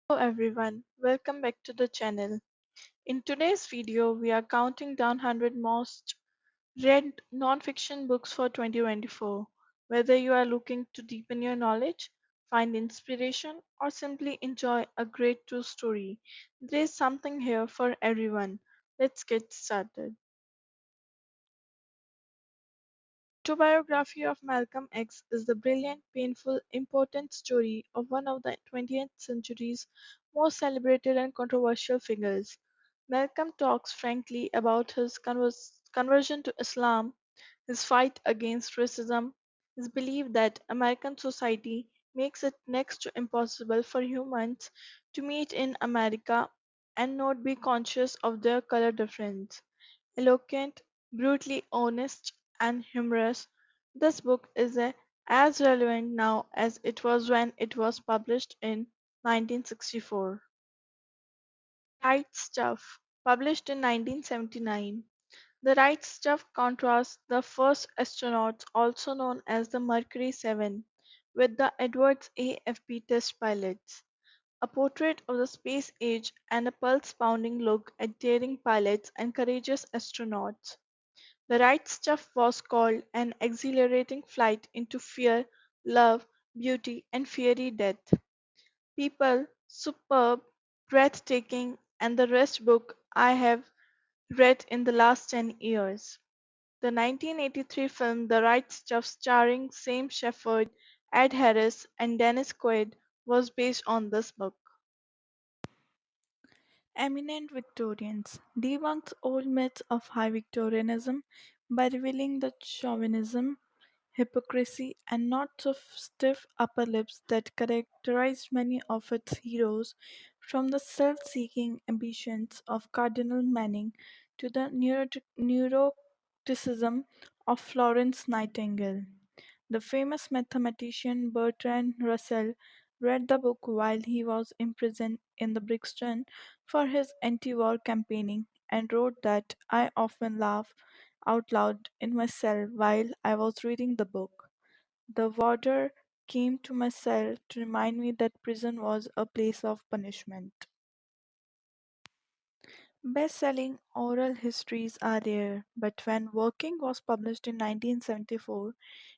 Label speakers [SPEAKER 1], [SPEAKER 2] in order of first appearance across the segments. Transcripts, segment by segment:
[SPEAKER 1] Hello everyone, welcome back to the channel. In today's video, we are counting down 100 most read non-fiction books for 2024. Whether you are looking to deepen your knowledge, find inspiration, or simply enjoy a great true story, there is something here for everyone. Let's get started. Autobiography of Malcolm X is the brilliant, painful, important story of one of the 20th century's most celebrated and controversial figures. Malcolm talks frankly about his conversion to Islam, his fight against racism, his belief that American society makes it next to impossible for humans to meet in America and not be conscious of their color difference. Eloquent, brutally honest, and humorous, this book is as relevant now as it was when it was published in 1964. Right Stuff, published in 1979. The Right Stuff contrasts the first astronauts, also known as the Mercury 7, with the Edwards AFP test pilots. A portrait of the space age and a pulse pounding look at daring pilots and courageous astronauts. The Right Stuff was called an exhilarating flight into fear, love, beauty, and fiery death. People, superb, breathtaking, and the rest book I have read in the last 10 years. The 1983 film The Right Stuff, starring Sam Shepard, Ed Harris, and Dennis Quaid, was based on this book.
[SPEAKER 2] Eminent Victorians debunks old myths of high Victorianism by revealing the chauvinism, hypocrisy, and knots of stiff upper lips that characterized many of its heroes, from the self seeking ambitions of Cardinal Manning to the neuroticism of Florence Nightingale. The famous mathematician Bertrand Russell read the book while he was imprisoned in the Brixton for his anti war campaigning and wrote that I often laugh out loud in my cell while I was reading the book. The warder came to my cell to remind me that prison was a place of punishment. Best selling oral histories are rare, but when Working was published in 1974,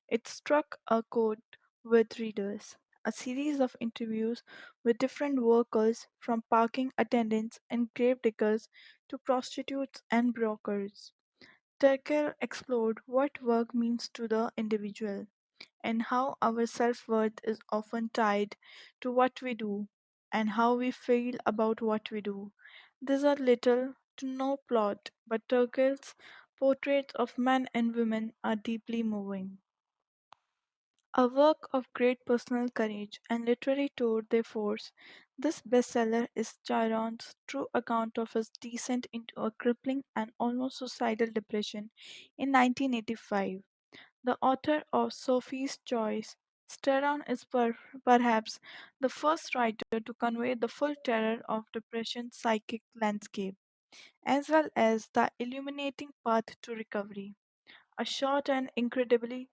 [SPEAKER 2] it struck a chord with readers. A series of interviews with different workers, from parking attendants and grave diggers to prostitutes and brokers. Turkel explored what work means to the individual and how our self worth is often tied to what we do and how we feel about what we do. There's a little to no plot, but Turkel's portraits of men and women are deeply moving. A work of great personal courage and literary tour de force, this bestseller is Chiron's true account of his descent into a crippling and almost suicidal depression in 1985. The author of Sophie's Choice, Chiron is perhaps the first writer to convey the full terror of depression's psychic landscape, as well as the illuminating path to recovery. A short and incredibly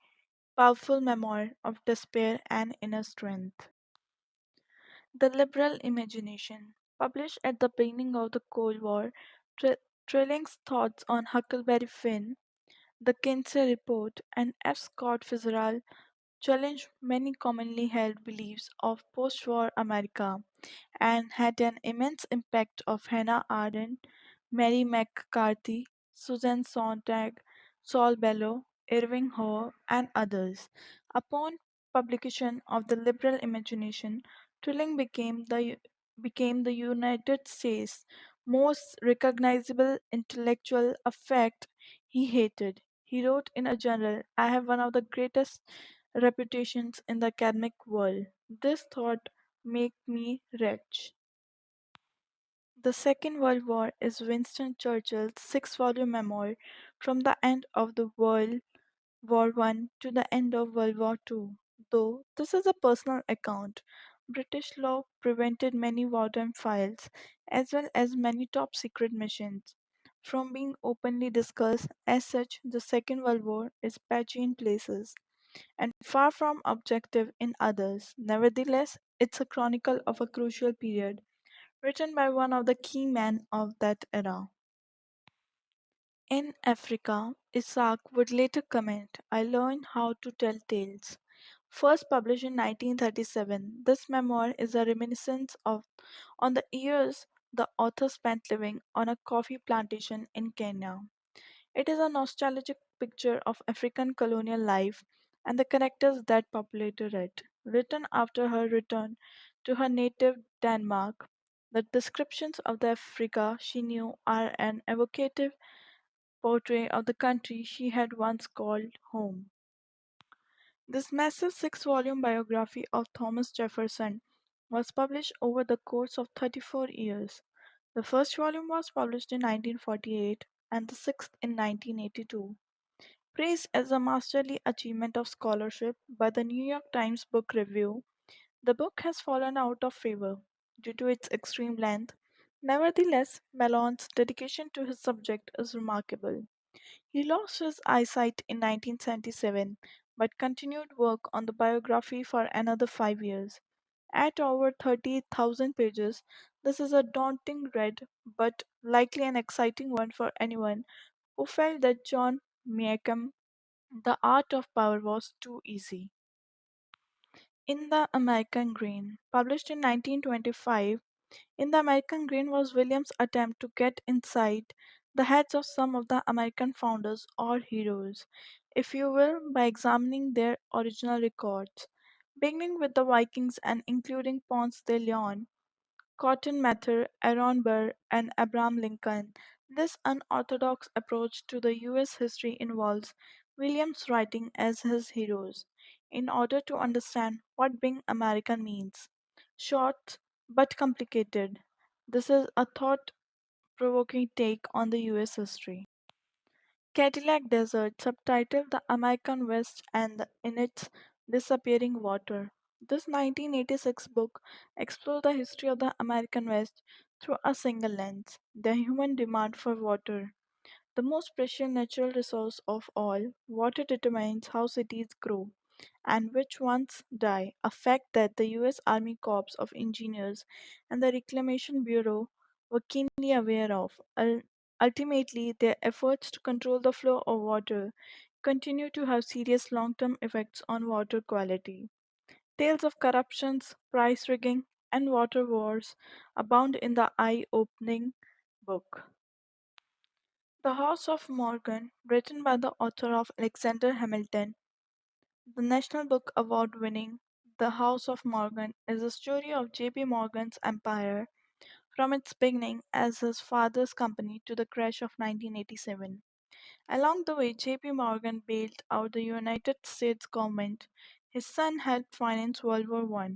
[SPEAKER 2] powerful memoir of despair and inner strength. The Liberal Imagination, published at the beginning of the Cold War, Trilling's thoughts on Huckleberry Finn, the Kinsey Report, and F. Scott Fitzgerald challenged many commonly held beliefs of post war America and had an immense impact of Hannah Arendt, Mary McCarthy, Susan Sontag, Saul Bellow, Irving Howe, and others. Upon publication of the Liberal Imagination, Trilling became the United States' most recognizable intellectual. A fact he hated. He wrote in a journal, I have one of the greatest reputations in the academic world. This thought make me rich. The Second World War is Winston Churchill's six-volume memoir from the end of the World War One to the end of World War Two. Though this is a personal account, British law prevented many wartime files, as well as many top secret missions, from being openly discussed. As such, the Second World War is patchy in places and far from objective in others. Nevertheless, it's a chronicle of a crucial period written by one of the key men of that era. In Africa, Isaac would later comment, I learned how to tell tales. First published in 1937, this memoir is a reminiscence on the years the author spent living on a coffee plantation in Kenya. It is a nostalgic picture of African colonial life and the characters that populated it. Written after her return to her native Denmark, the descriptions of the Africa she knew are an evocative portrait of the country she had once called home. This massive 6 volume biography of Thomas Jefferson was published over the course of 34 years. The first volume was published in 1948 and the sixth in 1982. Praised as a masterly achievement of scholarship by the New York Times Book Review, the book has fallen out of favor due to its extreme length. Nevertheless, Mallon's dedication to his subject is remarkable. He lost his eyesight in 1977 but continued work on the biography for another 5 years. At over 30,000 pages, this is a daunting read but likely an exciting one for anyone who felt that John Meacham, The Art of Power, was too easy. In the American Grain, published in 1925, In the American Grain was Williams' attempt to get inside the heads of some of the American founders or heroes, if you will, by examining their original records, beginning with the Vikings and including Ponce de Leon, Cotton Mather, Aaron Burr, and Abraham Lincoln. This unorthodox approach to the U.S. history involves Williams writing as his heroes in order to understand what being American means. Short but complicated, this is a thought provoking take on the U.S. history. Cadillac Desert, subtitled The American West in its Disappearing Water. This 1986 book explores the history of the American West through a single lens, the human demand for water. The most precious natural resource of all, water determines how cities grow and which ones die, a fact that the U.S. Army Corps of Engineers and the Reclamation Bureau were keenly aware of. Ultimately, their efforts to control the flow of water continue to have serious long term effects on water quality. Tales of corruptions, price rigging, and water wars abound in the eye opening book. The House of Morgan, written by the author of Alexander Hamilton, the National Book Award winning The House of Morgan is a story of J.P. Morgan's empire from its beginning as his father's company to the crash of 1987. Along the way, J.P. Morgan bailed out the United States government. His son helped finance World War I,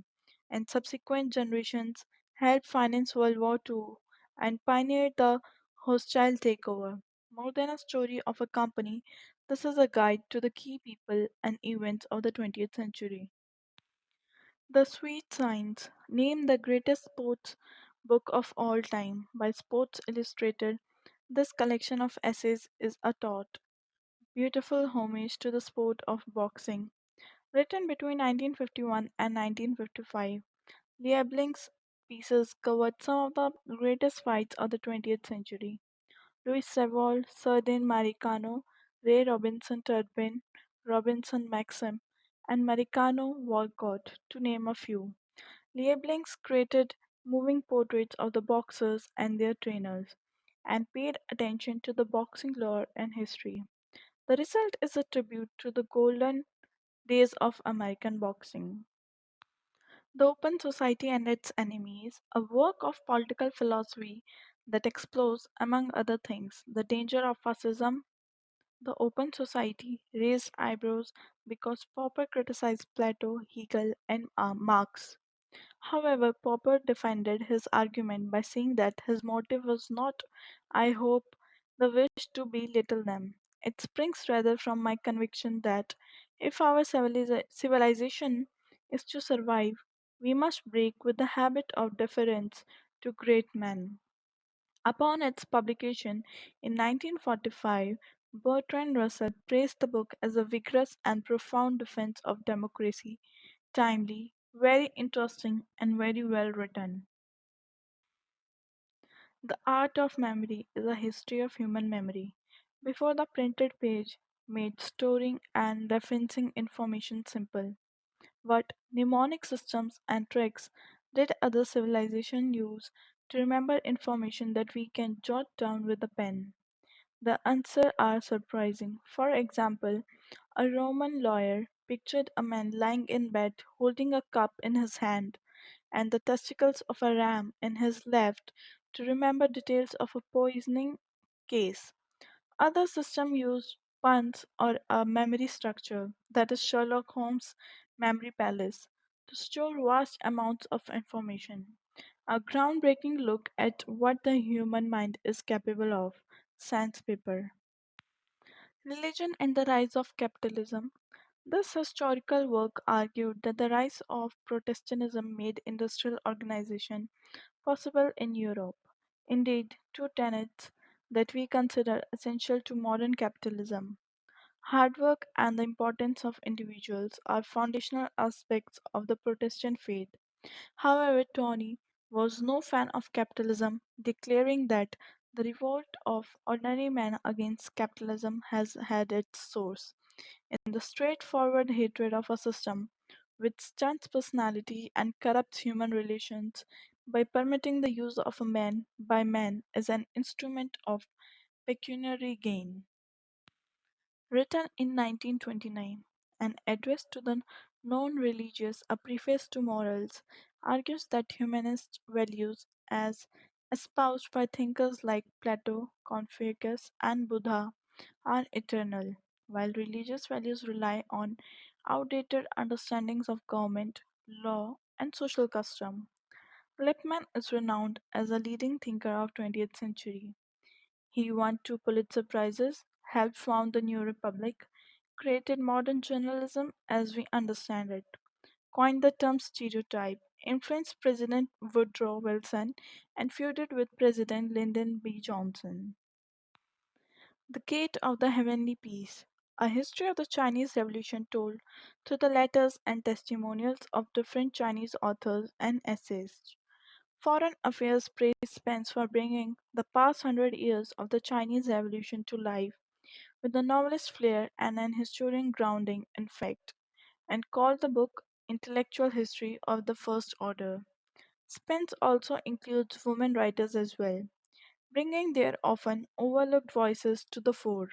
[SPEAKER 2] and subsequent generations helped finance World War II and pioneered the hostile takeover. More than a story of a company, this is a guide to the key people and events of the 20th century. The Sweet Science, named the greatest sports book of all time by Sports Illustrated, this collection of essays is a taut, beautiful homage to the sport of boxing. Written between 1951 and 1955, Liebling's pieces covered some of the greatest fights of the 20th century. Louis Savold, Sardin Maricano, Ray Robinson Turpin, Robinson Maxim, and Maricano Walcott, to name a few. Lieblings created moving portraits of the boxers and their trainers, and paid attention to the boxing lore and history. The result is a tribute to the golden days of American boxing. The Open Society and Its Enemies, a work of political philosophy that explores, among other things, the danger of fascism. The Open Society raised eyebrows because Popper criticized Plato, Hegel, and Marx. However, Popper defended his argument by saying that his motive was not, I hope, the wish to belittle them. It springs rather from my conviction that if our civilization is to survive, we must break with the habit of deference to great men. Upon its publication in 1945, Bertrand Russell praised the book as a vigorous and profound defense of democracy, timely, very interesting and very well written. The art of memory is a history of human memory. Before the printed page made storing and referencing information simple, what mnemonic systems and tricks did other civilizations use to remember information that we can jot down with a pen? The answers are surprising. For example, a Roman lawyer pictured a man lying in bed holding a cup in his hand and the testicles of a ram in his left to remember details of a poisoning case. Other systems use puns or a memory structure, that is Sherlock Holmes' memory palace, to store vast amounts of information. A groundbreaking look at what the human mind is capable of. Science paper. Religion and the rise of capitalism. This historical work argued that the rise of Protestantism made industrial organization possible in Europe. Indeed, two tenets that we consider essential to modern capitalism. Hard work and the importance of individuals are foundational aspects of the Protestant faith. However, Tony was no fan of capitalism, declaring that the revolt of ordinary men against capitalism has had its source in the straightforward hatred of a system which stunts personality and corrupts human relations by permitting the use of a man by men as an instrument of pecuniary gain. Written in 1929, an address to the non religious, a preface to morals, argues that humanist values, as espoused by thinkers like Plato, Confucius, and Buddha, are eternal, while religious values rely on outdated understandings of government, law, and social custom. Lippmann is renowned as a leading thinker of 20th century. He won two Pulitzer Prizes, helped found the New Republic, created modern journalism as we understand it, coined the term stereotype, influenced President Woodrow Wilson, and feuded with President Lyndon B. Johnson. The Gate of the Heavenly Peace, a history of the Chinese Revolution told through the letters and testimonials of different Chinese authors and essayists. Foreign Affairs praised Spence for bringing the past 100 years of the Chinese Revolution to life with a novelist flair and an historian grounding in fact, and called the book intellectual history of the first order. Spence also includes women writers as well, bringing their often overlooked voices to the fore.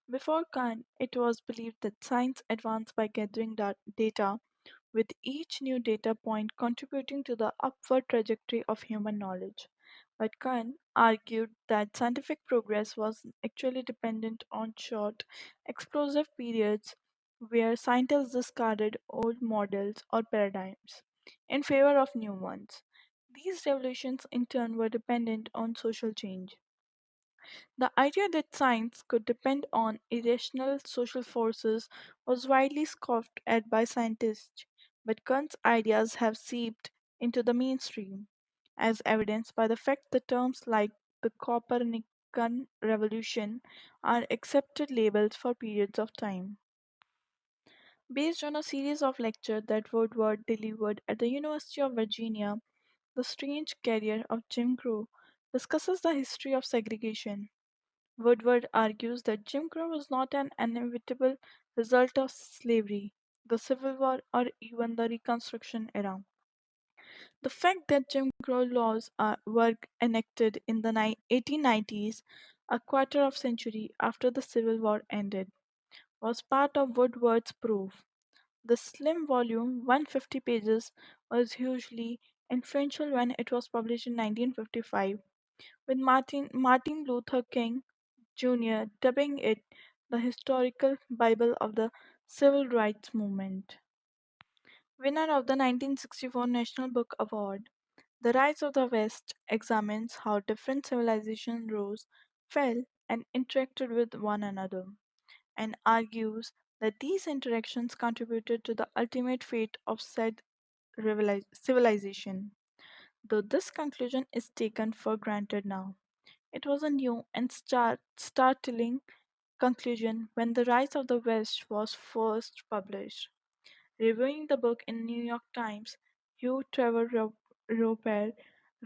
[SPEAKER 2] Before Kant, it was believed that science advanced by gathering data, with each new data point contributing to the upward trajectory of human knowledge. But Kant argued that scientific progress was actually dependent on short, explosive periods where scientists discarded old models or paradigms in favor of new ones. These revolutions, in turn, were dependent on social change. The idea that science could depend on irrational social forces was widely scoffed at by scientists, but Kant's ideas have seeped into the mainstream, as evidenced by the fact that terms like the Copernican revolution are accepted labels for periods of time. Based on a series of lectures that Woodward delivered at the University of Virginia, The Strange Career of Jim Crow discusses the history of segregation. Woodward argues that Jim Crow was not an inevitable result of slavery, the Civil War, or even the Reconstruction era. The fact that Jim Crow laws were enacted in the 1890s, a quarter of century after the Civil War ended, was part of Woodward's proof. The slim volume, 150 pages, was hugely influential when it was published in 1955, with Martin Luther King Jr. dubbing it the historical Bible of the civil rights movement. Winner of the 1964 National Book Award, The Rise of the West examines how different civilizations rose, fell, and interacted with one another, and argues that these interactions contributed to the ultimate fate of said civilization. Though this conclusion is taken for granted now, it was a new and startling conclusion when The Rise of the West was first published. Reviewing the book in New York Times, Hugh Trevor Roper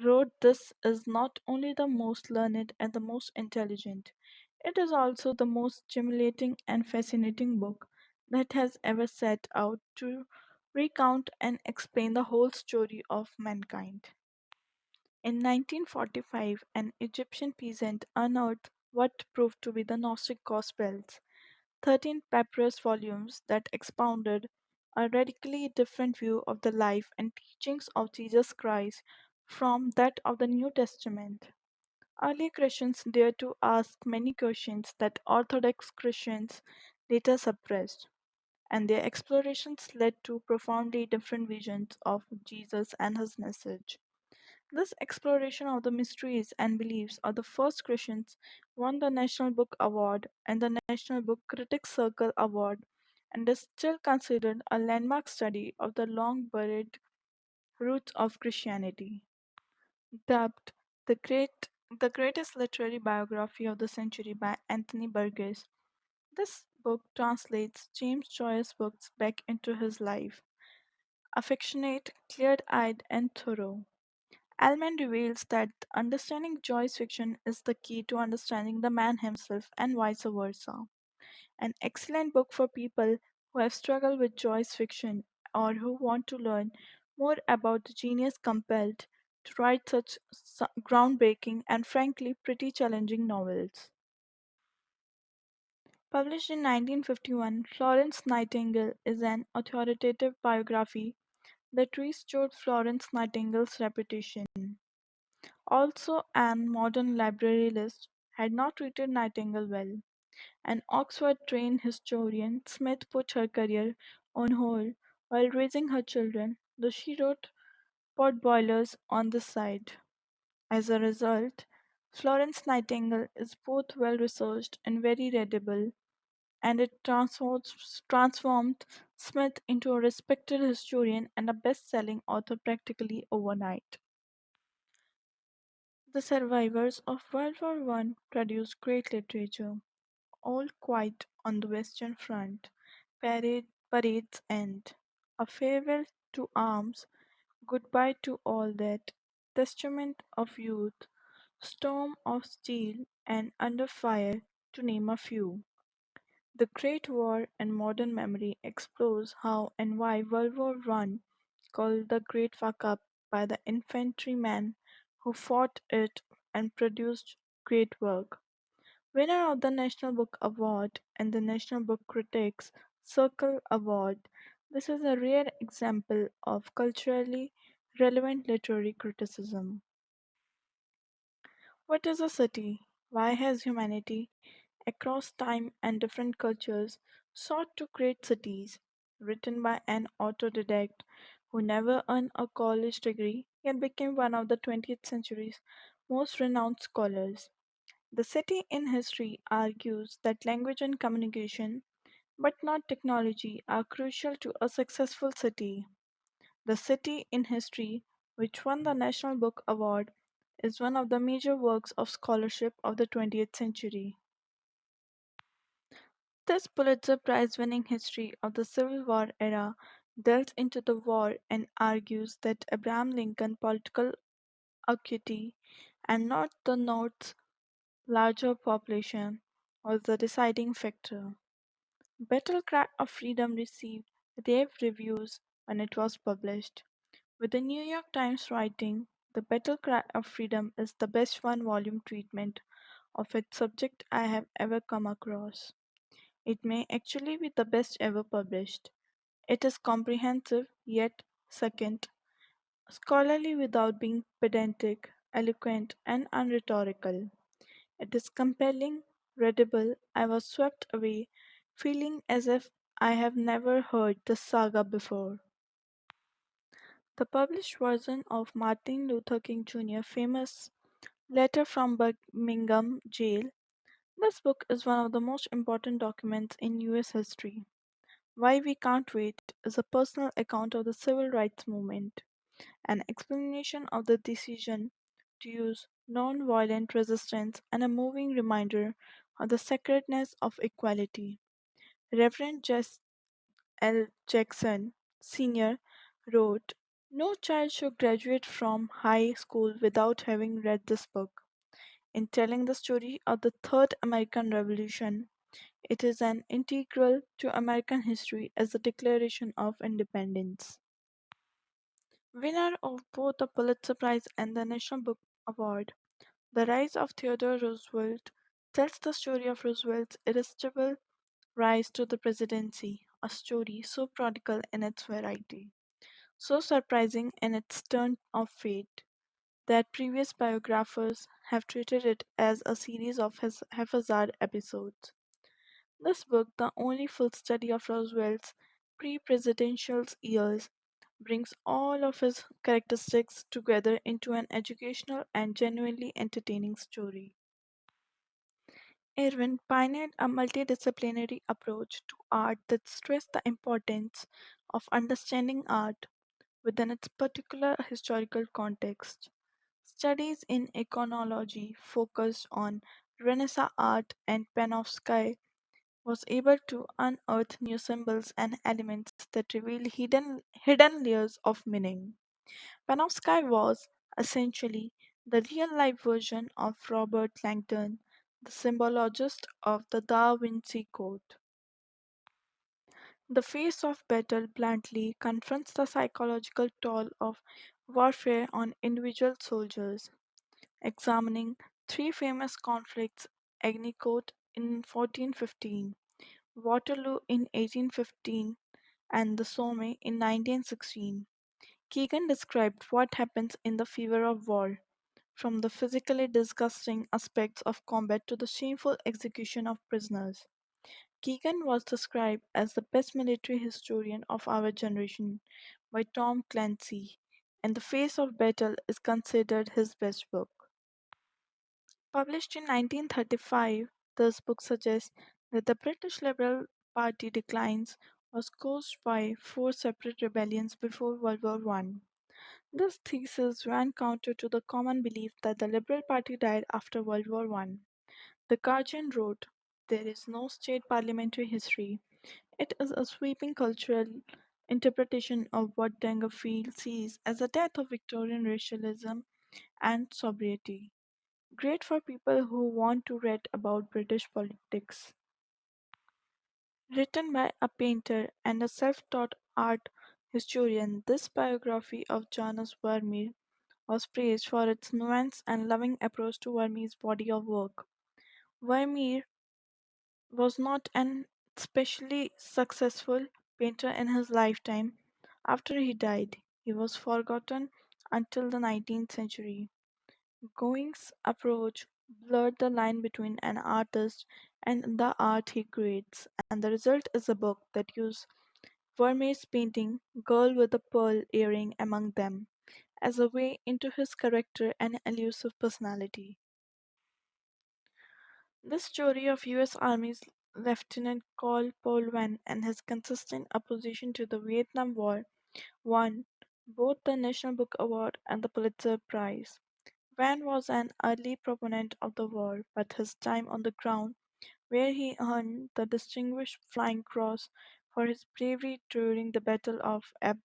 [SPEAKER 2] wrote, "This is not only the most learned and the most intelligent, it is also the most stimulating and fascinating book that has ever set out to recount and explain the whole story of mankind." In 1945, an Egyptian peasant unearthed what proved to be the Gnostic Gospels, 13 papyrus volumes that expounded a radically different view of the life and teachings of Jesus Christ from that of the New Testament. Early Christians dared to ask many questions that Orthodox Christians later suppressed, and their explorations led to profoundly different visions of Jesus and his message. This exploration of the mysteries and beliefs of the first Christians won the National Book Award and the National Book Critics Circle Award, and is still considered a landmark study of the long buried roots of Christianity. Dubbed the greatest literary biography of the century by Anthony Burgess, this book translates James Joyce's books back into his life, affectionate, clear eyed, and thorough. Allman reveals that understanding Joyce's fiction is the key to understanding the man himself and vice versa. An excellent book for people who have struggled with Joyce's fiction or who want to learn more about the genius compelled to write such groundbreaking and frankly pretty challenging novels. Published in 1951, Florence Nightingale is an authoritative biography that restored Florence Nightingale's reputation. Also, an modern library list had not treated Nightingale well. An Oxford trained historian, Smith put her career on hold while raising her children, though she wrote potboilers on the side. As a result, Florence Nightingale is both well researched and very readable, and it transformed Smith into a respected historian and a best selling author practically overnight. The survivors of World War One produced great literature. All Quiet on the Western Front, Parade's End, A Farewell to Arms, Goodbye to All That, Testament of Youth, Storm of Steel, and Under Fire, to name a few. The Great War and Modern Memory explores how and why World War One, called the Great Fuck Up by the infantrymen who fought it and produced great work. Winner of the National Book Award and the National Book Critics Circle Award, this is a rare example of culturally relevant literary criticism. What is a city? Why has humanity, across time and different cultures, sought to create cities? Written by an autodidact who never earned a college degree yet became one of the 20th century's most renowned scholars. The city in history argues that language and communication, but not technology, are crucial to a successful city. The city in history, which won the National Book Award, is one of the major works of scholarship of the 20th century. This Pulitzer Prize winning history of the Civil War era delves into the war and argues that Abraham Lincoln's political acuity and not the North's larger population was the deciding factor. Battle Cry of Freedom received rave reviews when it was published, with the New York Times writing, "The Battle Cry of Freedom is the best one volume treatment of its subject I have ever come across. It may actually be the best ever published. It is comprehensive, yet second, scholarly without being pedantic, eloquent, and unrhetorical. It is compelling, readable. I was swept away, feeling as if I have never heard the saga before." The published version of Martin Luther King Jr.'s famous letter from Birmingham jail, this book is one of the most important documents in US history. Why We Can't Wait is a personal account of the civil rights movement, an explanation of the decision to use non-violent resistance, and a moving reminder of the sacredness of equality. Reverend Jess L. Jackson, Sr., wrote, "No child should graduate from high school without having read this book. In telling the story of the Third American Revolution, it is an integral to American history as the Declaration of Independence." Winner of both the Pulitzer Prize and the National Book Award, The Rise of Theodore Roosevelt tells the story of Roosevelt's irresistible rise to the presidency, a story so prodigal in its variety, so surprising in its turn of fate, that previous biographers have treated it as a series of haphazard episodes. This book, the only full study of Roosevelt's pre presidential years, brings all of his characteristics together into an educational and genuinely entertaining story. Irwin pioneered a multidisciplinary approach to art that stressed the importance of understanding art within its particular historical context. Studies in iconology focused on Renaissance art, and Panofsky was able to unearth new symbols and elements that reveal hidden layers of meaning. Panofsky was essentially the real life version of Robert Langdon, the symbologist of the Da Vinci Code. The face of battle bluntly confronts the psychological toll of warfare on individual soldiers, examining three famous conflicts: Agnicourt in 1415, Waterloo in 1815, and the Somme in 1916. Keegan described what happens in the fever of war, from the physically disgusting aspects of combat to the shameful execution of prisoners. Keegan was described as the best military historian of our generation by Tom Clancy, and The Face of Battle is considered his best book. Published in 1935, this book suggests that the British Liberal Party declines was caused by four separate rebellions before World War One. This thesis ran counter to the common belief that the Liberal Party died after World War One. The Guardian wrote, "There is no state parliamentary history. It is a sweeping cultural interpretation of what Dangerfield sees as the death of Victorian racialism and sobriety. Great for people who want to read about British politics." Written by a painter and a self taught art historian, this biography of Janus Vermeer was praised for its nuanced and loving approach to Vermeer's body of work. Vermeer was not an especially successful painter in his lifetime. After he died, he was forgotten until the 19th century. Going's approach blurred the line between an artist and the art he creates, and the result is a book that uses Vermeer's painting Girl with a Pearl Earring among them as a way into his character and elusive personality. This story of U.S. Army's Lieutenant Col Paul Van and his consistent opposition to the Vietnam War won both the National Book Award and the Pulitzer Prize. Van was an early proponent of the war, but his time on the ground, where he earned the Distinguished Flying Cross for his bravery during the Battle of Ap,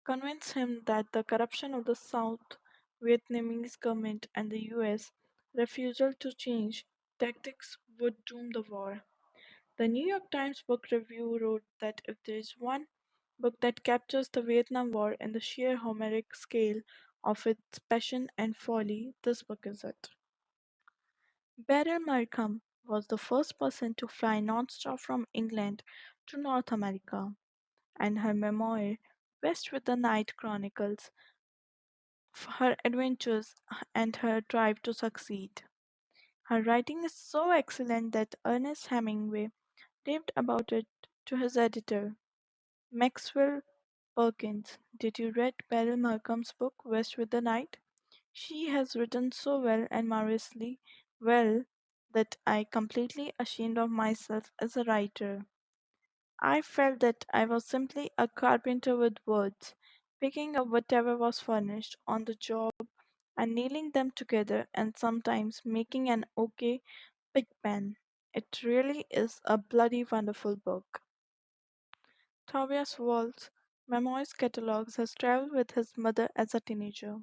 [SPEAKER 2] convinced him that the corruption of the South Vietnamese government and the US refusal to change tactics would doom the war. The New York Times Book Review wrote that if there is one book that captures the Vietnam War in the sheer Homeric scale of its passion and folly, this book is it. Beryl Markham was the first person to fly non-stop from England to North America, and her memoir, West with the Night, chronicles her adventures and her drive to succeed. Her writing is so excellent that Ernest Hemingway raved about it to his editor, Maxwell Perkins. "Did you read Beryl Markham's book, West with the Night? She has written so well and marvelously well that I completely ashamed of myself as a writer. I felt that I was simply a carpenter with words, picking up whatever was furnished on the job and nailing them together and sometimes making an okay pig pen. It really is a bloody wonderful book." Tobias Wald's memoirs catalogs has traveled with his mother as a teenager.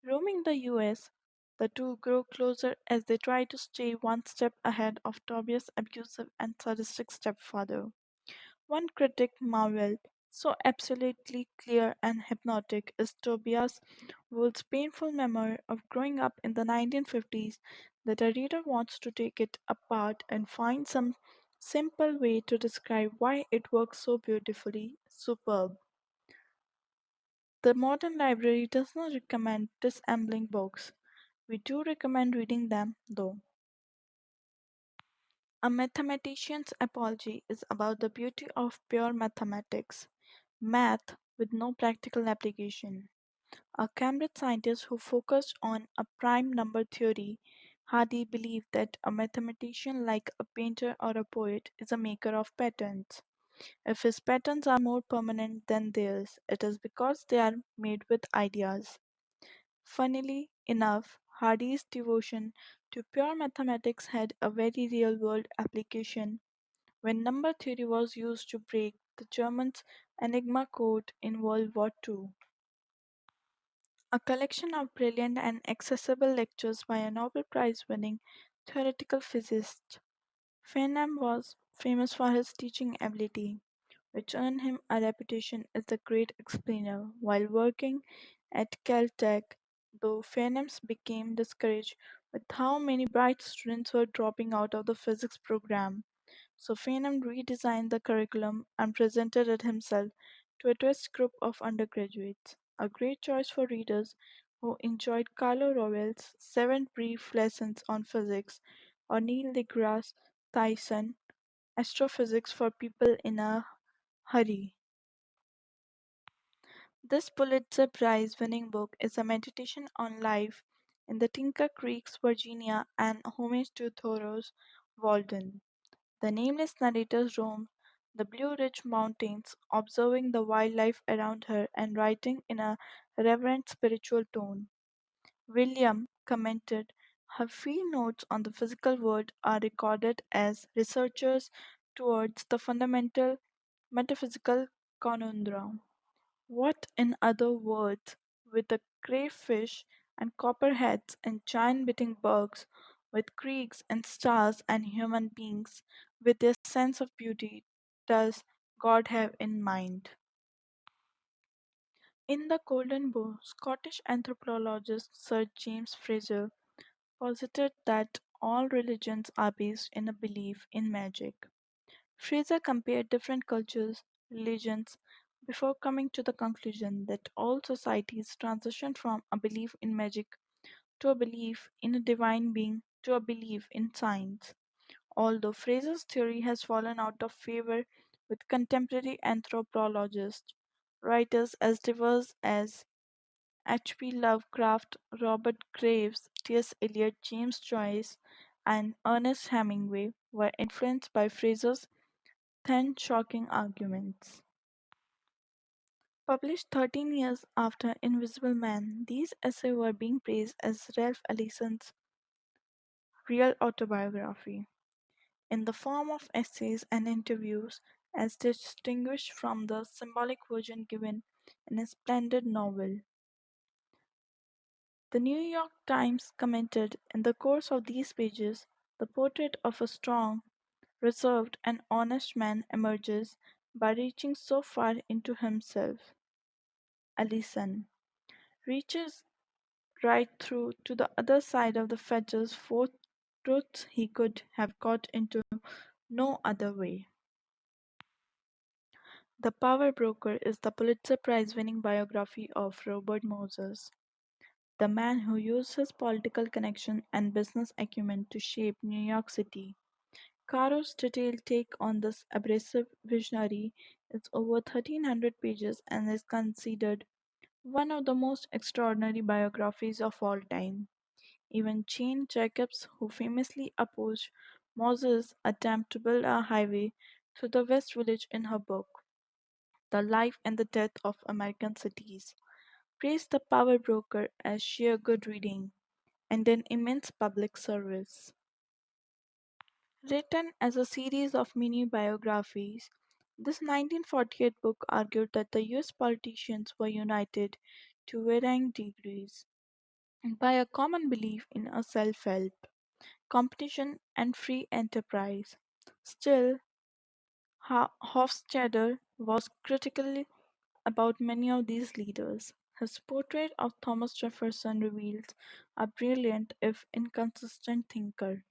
[SPEAKER 2] Roaming the US, the two grow closer as they try to stay one step ahead of Tobias' abusive and sadistic stepfather. One critic marveled, so absolutely clear and hypnotic is Tobias Wool's painful memoir of growing up in the 1950s that a reader wants to take it apart and find some simple way to describe why it works so beautifully. Superb. The modern library does not recommend disassembling books. We do recommend reading them, though. A mathematician's apology is about the beauty of pure mathematics, math with no practical application. A Cambridge scientist who focused on a prime number theory, Hardy believed that a mathematician, like a painter or a poet, is a maker of patterns. If his patterns are more permanent than theirs, it is because they are made with ideas. Funnily enough, Hardy's devotion to pure mathematics had a very real world application when number theory was used to break the Germans' Enigma code in World War II. A collection of brilliant and accessible lectures by a Nobel Prize winning theoretical physicist, Feynman was famous for his teaching ability, which earned him a reputation as the great explainer. While working at Caltech, though Feynman became discouraged with how many bright students were dropping out of the physics program, so Feynman redesigned the curriculum and presented it himself to a twist group of undergraduates, a great choice for readers who enjoyed Carlo Rovel's Seven Brief Lessons on Physics or Neil deGrasse Tyson Astrophysics for People in a Hurry. This Pulitzer Prize winning book is a meditation on life in the Tinker Creeks, Virginia, and homage to Thoreau's Walden. The nameless narrator roams the Blue Ridge Mountains, observing the wildlife around her and writing in a reverent spiritual tone. William commented, her field notes on the physical world are recorded as researchers towards the fundamental metaphysical conundrum. What, in other words, with the crayfish and copperheads and giant beating bugs, with creeks and stars and human beings, with their sense of beauty, does God have in mind? In The Golden Bough, Scottish anthropologist Sir James Frazer posited that all religions are based in a belief in magic. Fraser compared different cultures, religions, before coming to the conclusion that all societies transition from a belief in magic to a belief in a divine being to a belief in science. Although Fraser's theory has fallen out of favor with contemporary anthropologists, writers as diverse as H. P. Lovecraft, Robert Graves, T.S. Eliot, James Joyce, and Ernest Hemingway were influenced by Fraser's 10 shocking arguments. Published 13 years after Invisible Man, these essays were being praised as Ralph Ellison's real autobiography, in the form of essays and interviews, as distinguished from the symbolic version given in a splendid novel. The New York Times commented, in the course of these pages, the portrait of a strong, reserved, and honest man emerges by reaching so far into himself. Allison reaches right through to the other side of the fetters for truths he could have got into no other way. The Power Broker is the Pulitzer Prize winning biography of Robert Moses, the man who used his political connection and business acumen to shape New York City. Caro's detailed take on this abrasive visionary is over 1,300 pages and is considered one of the most extraordinary biographies of all time. Even Jane Jacobs, who famously opposed Moses' attempt to build a highway through the West Village in her book, The Life and the Death of American Cities, praised The Power Broker as sheer good reading and an immense public service. Written as a series of mini biographies, This 1948 book argued that the US politicians were united to varying degrees by a common belief in a self help, competition, and free enterprise. Still, Hofstadter was critical about many of these leaders. His portrait of Thomas Jefferson reveals a brilliant, if inconsistent, thinker,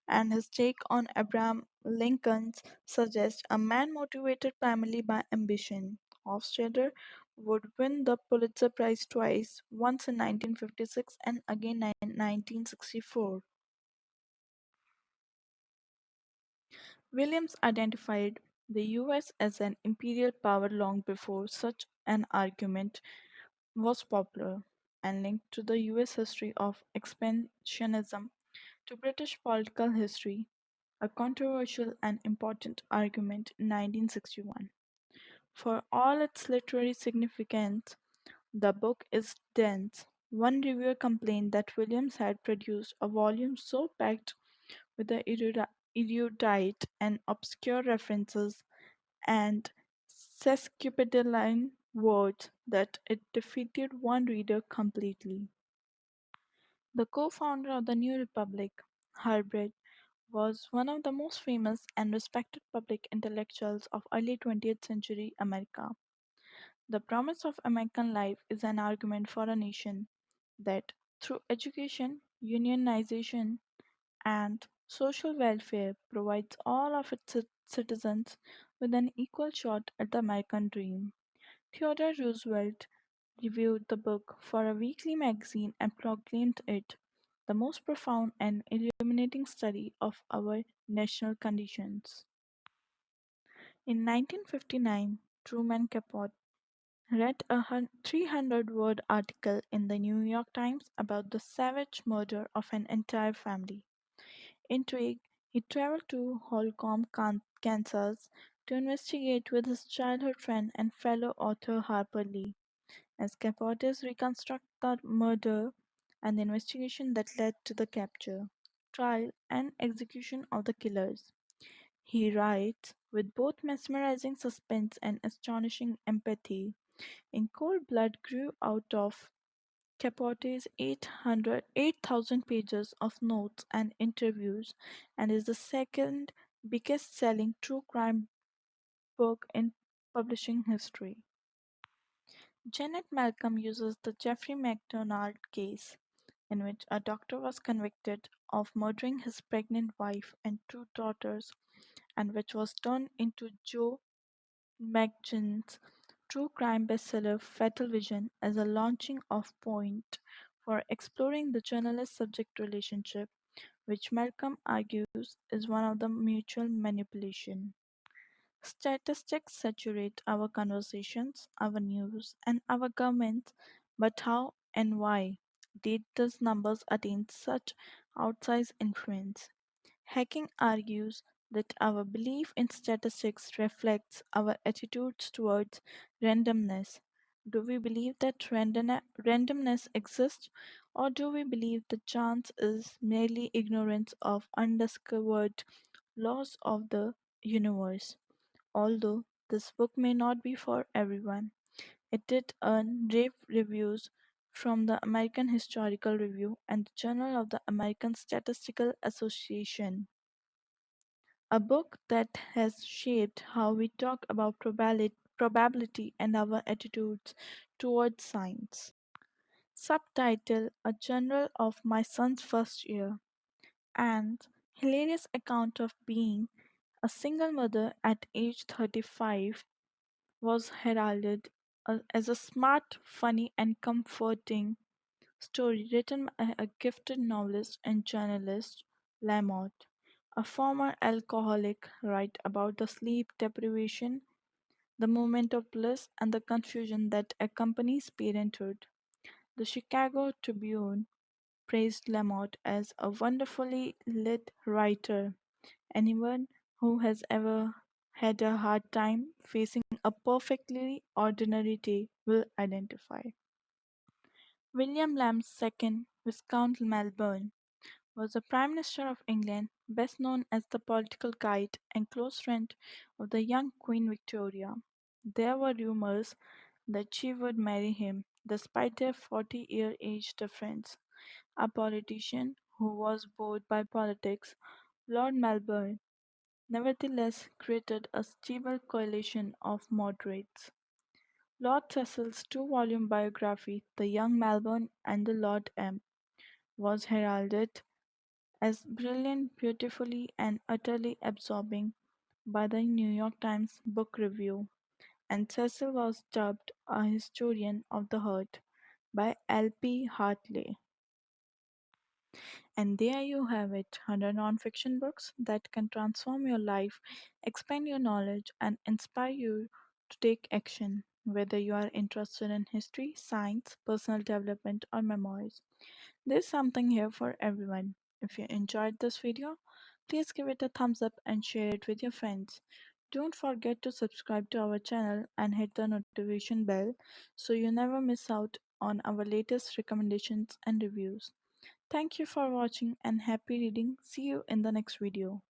[SPEAKER 2] and his take on Abraham Lincoln suggests a man motivated primarily by ambition. Hofstadter would win the Pulitzer Prize twice, once in 1956 and again in 1964. Williams identified the US as an imperial power long before such an argument was popular, and linked to the US history of expansionism to British political history, a controversial and important argument in 1961. For all its literary significance, the book is dense. One reviewer complained that Williams had produced a volume so packed with the erudite and obscure references and sesquipedaline words that it defeated one reader completely. The co founder of the New Republic, Herbert, was one of the most famous and respected public intellectuals of early 20th century America. The promise of American life is an argument for a nation that, through education, unionization, and social welfare, provides all of its citizens with an equal shot at the American dream. Theodore Roosevelt reviewed the book for a weekly magazine and proclaimed it the most profound and illuminating study of our national conditions. In 1959, Truman Capote read a 300-word article in the New York Times about the savage murder of an entire family. Intrigued, he traveled to Holcomb, Kansas to investigate with his childhood friend and fellow author Harper Lee. As Capotes reconstruct the murder and the investigation that led to the capture, trial, and execution of the killers. He writes, with both mesmerizing suspense and astonishing empathy, in cold blood grew out of Capote's 8,000 pages of notes and interviews and is the second biggest selling true crime book in publishing history. Janet Malcolm uses the Jeffrey MacDonald case, in which a doctor was convicted of murdering his pregnant wife and two daughters, and which was turned into Joe McGinn's true crime bestseller Fatal Vision as a launching off point for exploring the journalist subject relationship, which Malcolm argues is one of the mutual manipulation. Statistics saturate our conversations, our news, and our governments, but how and why did these numbers attain such outsized influence? Hacking argues that our belief in statistics reflects our attitudes towards randomness. Do we believe that randomness exists, or do we believe that chance is merely ignorance of undiscovered laws of the universe? Although this book may not be for everyone, it did earn rave reviews from the American Historical Review and the Journal of the American Statistical Association, a book that has shaped how we talk about probability and our attitudes towards science. Subtitle: A Journal of My Son's First Year, and hilarious account of being a single mother at age 35 was heralded as a smart, funny, and comforting story written by a gifted novelist and journalist, Lamott, a former alcoholic, write about the sleep deprivation, the moment of bliss, and the confusion that accompanies parenthood. The Chicago Tribune praised Lamott as a wonderfully lit writer. Anyone who has ever had a hard time facing a perfectly ordinary day will identify. William Lamb II, Viscount Melbourne, was the Prime Minister of England best known as the political guide and close friend of the young Queen Victoria. There were rumors that she would marry him despite their 40-year age difference. A politician who was bored by politics, Lord Melbourne nevertheless created a stable coalition of moderates. Lord Cecil's two-volume biography, The Young Melbourne and the Lord M., was heralded as brilliant, beautifully, and utterly absorbing by the New York Times Book Review, and Cecil was dubbed a historian of the heart by L.P. Hartley. And there you have it, 100 non-fiction books that can transform your life, expand your knowledge, and inspire you to take action, whether you are interested in history, science, personal development, or memoirs. There's something here for everyone. If you enjoyed this video, please give it a thumbs up and share it with your friends. Don't forget to subscribe to our channel and hit the notification bell so you never miss out on our latest recommendations and reviews. Thank you for watching and happy reading. See you in the next video.